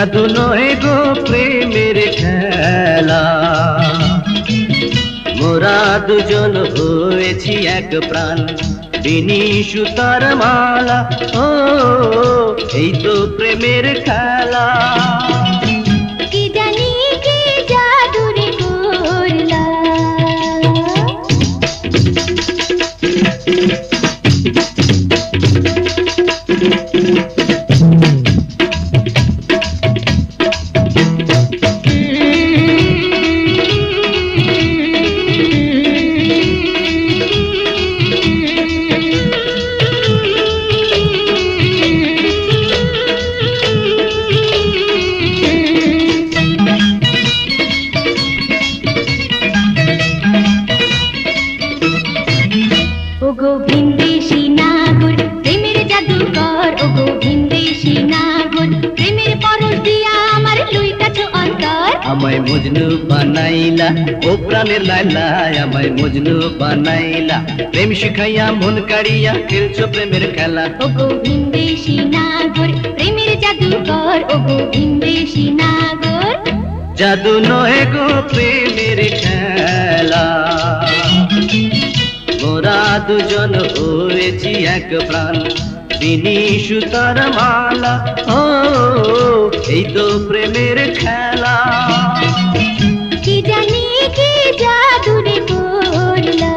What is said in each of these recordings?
জাদু নয় গো প্রেমের খেলা, মোরা দুজন হয়েছি এক প্রাণ, বিনি সুতার মালা। ও এই তো প্রেমের খেলা। কি জানি কি জাদু রে করলা। ওগো ভিনদেশী নাগর প্রেমের জাদুকর, ওগো ভিনদেশী নাগর প্রেমের পরশ দিয়া আমার লুইটাছ অন্তর। আমায় মজনু বানাইলা ও প্রাণের লাইলা, আমায় মজনু বানাইলা, প্রেম শিখাইয়া মন কাড়িয়া খেলছো প্রেমের খেলা। ওগো ভিনদেশী নাগর প্রেমের জাদুকর, ওগো ভিনদেশী নাগর। জাদু নয় গো প্রেমের খেলা, মোরা দুজন হয়েছি এক প্রাণ, বিনি সুতার মালা। ও এই তো প্রেমের খেলা। কি জানি কি জাদু রে করলা।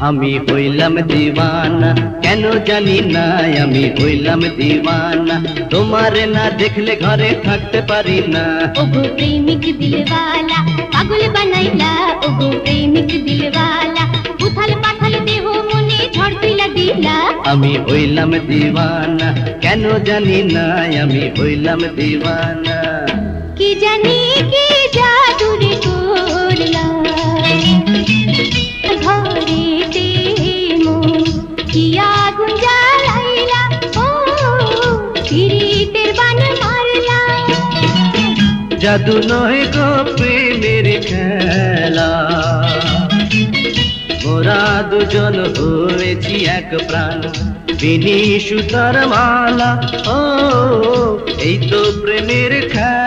আমি হইলাম দিওয়ানা কেন জানি না, আমি হইলাম দিওয়ানা, তোমার না দেখলে ঘরে থাকতে পারি না। ওগো প্রেমিক দিলওয়ালা পাগল বানাইলা, ওগো প্রেমিক দিলওয়ালা উথাল পাথাল দেহ মনে ঝড় তুইলা দিলা। আমি হইলাম দিওয়ানা কেন জানি না, আমি হইলাম দিওয়ানা। কি জানি কি জাদু রে করলা। ঘরেতে মন কি আগুন জ্বালাইলা, ও পিরিতের বান মারলা। জাদু নয় গো প্রেমের খেলা, মোরা দুজন হয়েছি এক প্রাণ, বিনি সুতার মালা। ও এই তো প্রেমের খেলা।